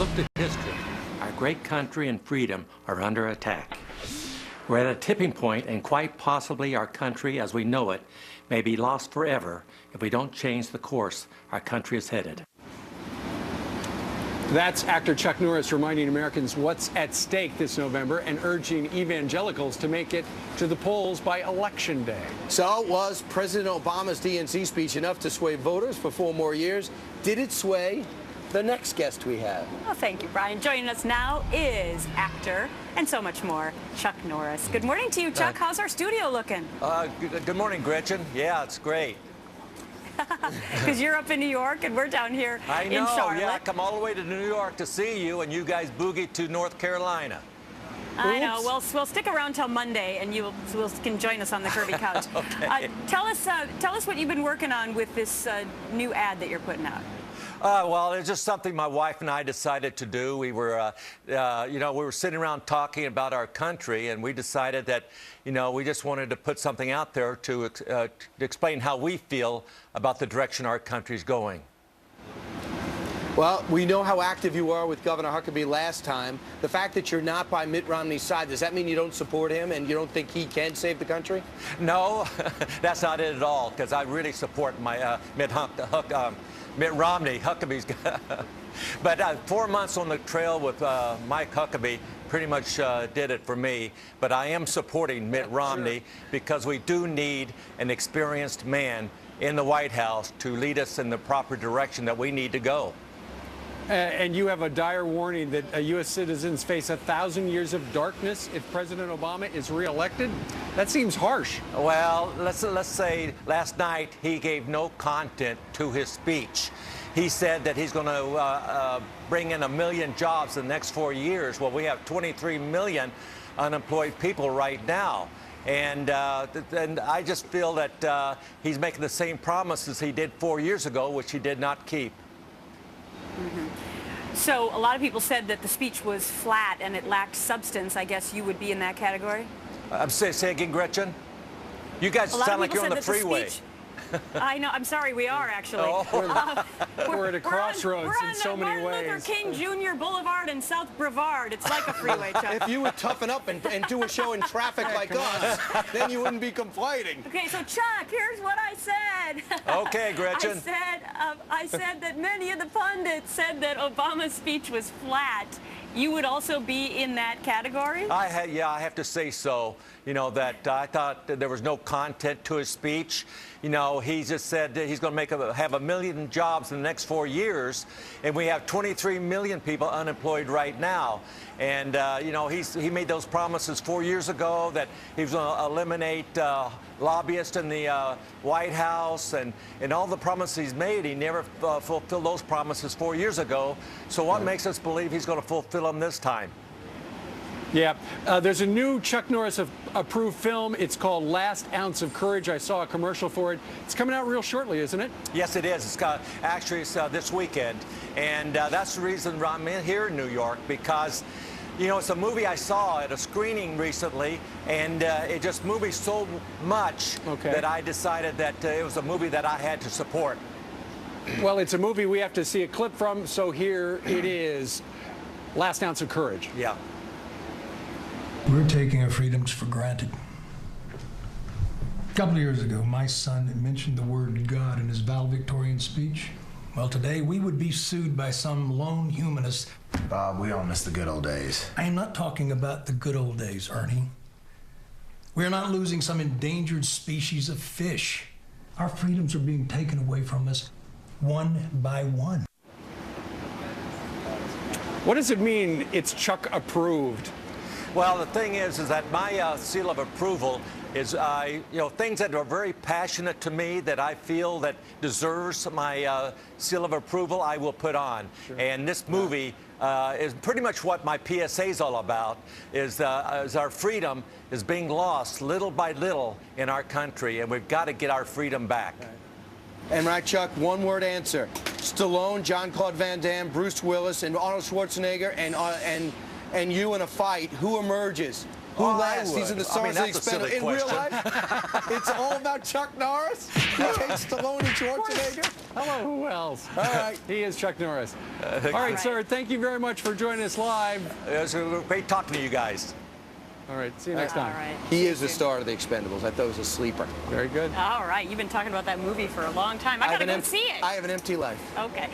looked at history, our great country and freedom are under attack. We're at a tipping point, and quite possibly our country as we know it may be lost forever if we don't change the course our country is headed. That's actor Chuck Norris reminding Americans what's at stake this November and urging evangelicals to make it to the polls by Election Day. So was President Obama's DNC speech enough to sway voters for 4 more years? Did it sway the next guest we have? Well, thank you, Brian. Joining us now is actor and so much more, Chuck Norris. Good morning to you, Chuck. How's our studio looking? Good morning, Gretchen. Yeah, it's great. Because you're up in New York and we're down here I know, in Charlotte. yeah, I come all the way to New York to see you, and you guys boogie to North Carolina. I know. Well, we'll stick around till Monday, and you can join us on the Kirby couch. Okay. Tell us what you've been working on with this new ad that you're putting out. Well, it's just something my wife and I decided to do. We were, we were sitting around talking about our country, and we decided that, we just wanted to put something out there to explain how we feel about the direction our country's going. Well, we know how active you were with Governor Huckabee last time. The fact that you're not by Mitt Romney's side, does that mean you don't support him and you don't think he can save the country? No, that's not it at all, because I really support my Mitt Romney, Huckabee's. But 4 months on the trail with Mike Huckabee pretty much did it for me. But I am supporting Mitt Romney because we do need an experienced man in the White House to lead us in the proper direction that we need to go. And you have a dire warning that U.S. citizens face 1,000 years of darkness if President Obama is reelected. That seems harsh. Well, let's say last night he gave no content to his speech. He said that he's going to bring in 1 million jobs in the next 4 years. Well, we have 23 million unemployed people right now. And I just feel that he's making the same promises he did 4 years ago, which he did not keep. Mm-hmm. So a lot of people said that the speech was flat and it lacked substance. I guess you would be in that category? Say again, Gretchen? You guys sound like you're on the freeway. I know. I'm sorry. We are actually. Oh. We're at a crossroads in so many ways. We're on Martin Luther King Jr. Boulevard and South Brevard. It's like a freeway, Chuck. If you would toughen up and do a show in traffic like us, then you wouldn't be complaining. Okay, so Chuck, here's what I said. Okay, Gretchen. I said that many of the pundits said that Obama's speech was flat. You would also be in that category? Yeah, I have to say so. That I thought that there was no content to his speech. He just said that he's going to have 1 million jobs in the next 4 years, and we have 23 million people unemployed right now. And he made those promises 4 years ago that he was going to eliminate lobbyists in the White House, and all the promises he's made, he never fulfilled those promises 4 years ago. So what makes us believe he's going to fulfill them this time? Yeah, there's a new Chuck Norris approved film. It's called Last Ounce of Courage. I saw a commercial for it. It's coming out real shortly, isn't it? Yes, it is. It's this weekend. And that's the reason I'm here in New York, because, it's a movie I saw at a screening recently, and it just moved me so much that I decided that it was a movie that I had to support. Well, it's a movie we have to see a clip from, so here it is, Last Ounce of Courage. Yeah. We're taking our freedoms for granted. A couple of years ago, my son mentioned the word God in his valedictorian speech. Well, today we would be sued by some lone humanist. Bob, we all miss the good old days. I am not talking about the good old days, Ernie. We're not losing some endangered species of fish. Our freedoms are being taken away from us one by one. What does it mean it's Chuck approved? Well, the thing is that my seal of approval is, things that are very passionate to me that I feel that deserves my seal of approval, I will put on. Sure. And this movie is pretty much what my PSA is all about, is our freedom is being lost little by little in our country, and we've got to get our freedom back. And right, Chuck, one-word answer. Stallone, Jean-Claude Van Damme, Bruce Willis, and Arnold Schwarzenegger, and you in a fight, who emerges? Who I last? would. These are the I stars mean, of that's a the silly Expendables. In real question. life, it's all about Chuck Norris. He takes Stallone and Schwarzenegger. Hello, who else? All right. He is Chuck Norris. All right, sir, thank you very much for joining us live. It was great talking to you guys. All right, see you next time. All right. He is the star of the Expendables. I thought it was a sleeper. Very good. All right. You've been talking about that movie for a long time. I gotta go see it. I have an empty life. Okay.